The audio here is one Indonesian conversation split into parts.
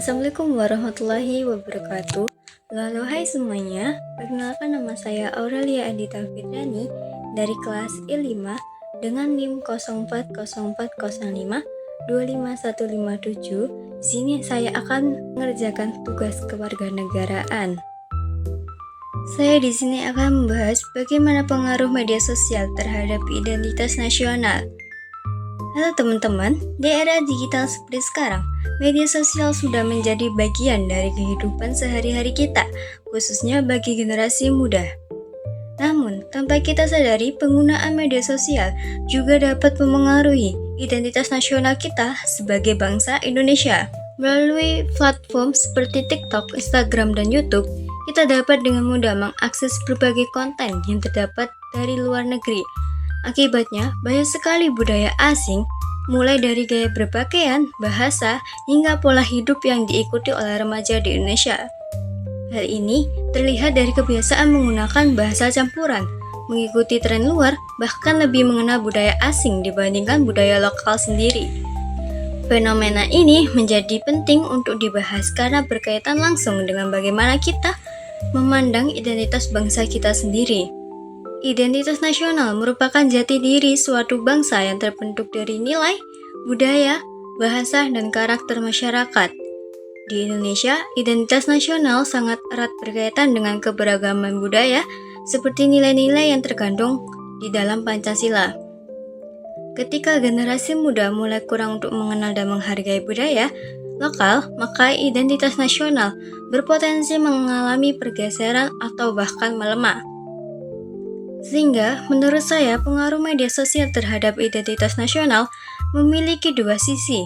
Assalamualaikum warahmatullahi wabarakatuh. Halo hai semuanya, perkenalkan nama saya Aurelia Adita Fidrani dari kelas I5 dengan NIM 040405 25157. Sini saya akan mengerjakan tugas kewarganegaraan. Saya di sini akan membahas bagaimana pengaruh media sosial terhadap identitas nasional. Halo teman-teman, di era digital seperti sekarang, media sosial sudah menjadi bagian dari kehidupan sehari-hari kita, khususnya bagi generasi muda. Namun, tanpa kita sadari, penggunaan media sosial juga dapat memengaruhi identitas nasional kita sebagai bangsa Indonesia. Melalui platform seperti TikTok, Instagram, dan YouTube, kita dapat dengan mudah mengakses berbagai konten yang terdapat dari luar negeri. Akibatnya, banyak sekali budaya asing, mulai dari gaya berpakaian, bahasa, hingga pola hidup yang diikuti oleh remaja di Indonesia. Hal ini terlihat dari kebiasaan menggunakan bahasa campuran, mengikuti tren luar, bahkan lebih mengenal budaya asing dibandingkan budaya lokal sendiri. Fenomena ini menjadi penting untuk dibahas karena berkaitan langsung dengan bagaimana kita memandang identitas bangsa kita sendiri. Identitas nasional merupakan jati diri suatu bangsa yang terbentuk dari nilai, budaya, bahasa, dan karakter masyarakat. Di Indonesia, identitas nasional sangat erat berkaitan dengan keberagaman budaya seperti nilai-nilai yang terkandung di dalam Pancasila. Ketika generasi muda mulai kurang untuk mengenal dan menghargai budaya lokal, maka identitas nasional berpotensi mengalami pergeseran atau bahkan melemah. Sehingga, menurut saya, pengaruh media sosial terhadap identitas nasional memiliki dua sisi.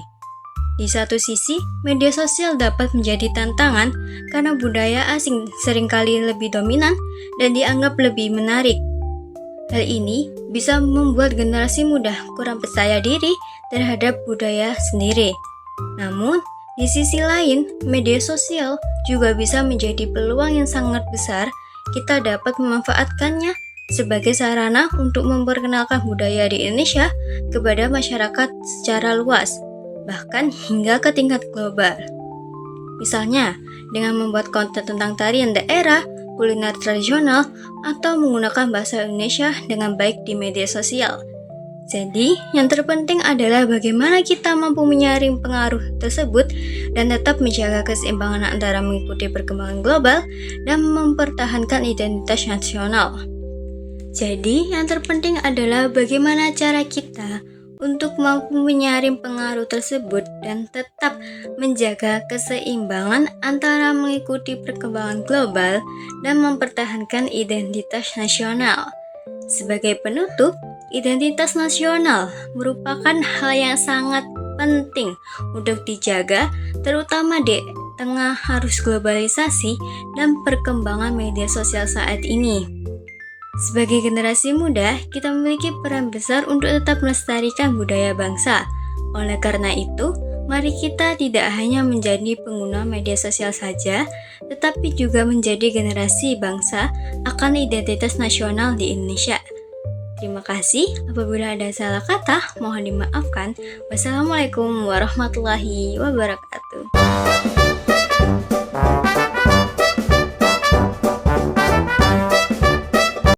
Di satu sisi, media sosial dapat menjadi tantangan karena budaya asing seringkali lebih dominan dan dianggap lebih menarik. Hal ini bisa membuat generasi muda kurang percaya diri terhadap budaya sendiri. Namun, di sisi lain, media sosial juga bisa menjadi peluang yang sangat besar. Kita dapat memanfaatkannya sebagai sarana untuk memperkenalkan budaya di Indonesia kepada masyarakat secara luas, bahkan hingga ke tingkat global. Misalnya, dengan membuat konten tentang tarian daerah, kuliner tradisional, atau menggunakan bahasa Indonesia dengan baik di media sosial. Jadi, yang terpenting adalah bagaimana kita mampu menyaring pengaruh tersebut dan tetap menjaga keseimbangan antara mengikuti perkembangan global dan mempertahankan identitas nasional. Jadi, yang terpenting adalah bagaimana cara kita untuk mampu menyaring pengaruh tersebut dan tetap menjaga keseimbangan antara mengikuti perkembangan global dan mempertahankan identitas nasional. Sebagai penutup, identitas nasional merupakan hal yang sangat penting untuk dijaga, terutama di tengah arus globalisasi dan perkembangan media sosial saat ini. Sebagai generasi muda, kita memiliki peran besar untuk tetap melestarikan budaya bangsa. Oleh karena itu, mari kita tidak hanya menjadi pengguna media sosial saja, tetapi juga menjadi generasi bangsa akan identitas nasional di Indonesia. Terima kasih. Apabila ada salah kata, mohon dimaafkan. Wassalamualaikum warahmatullahi wabarakatuh.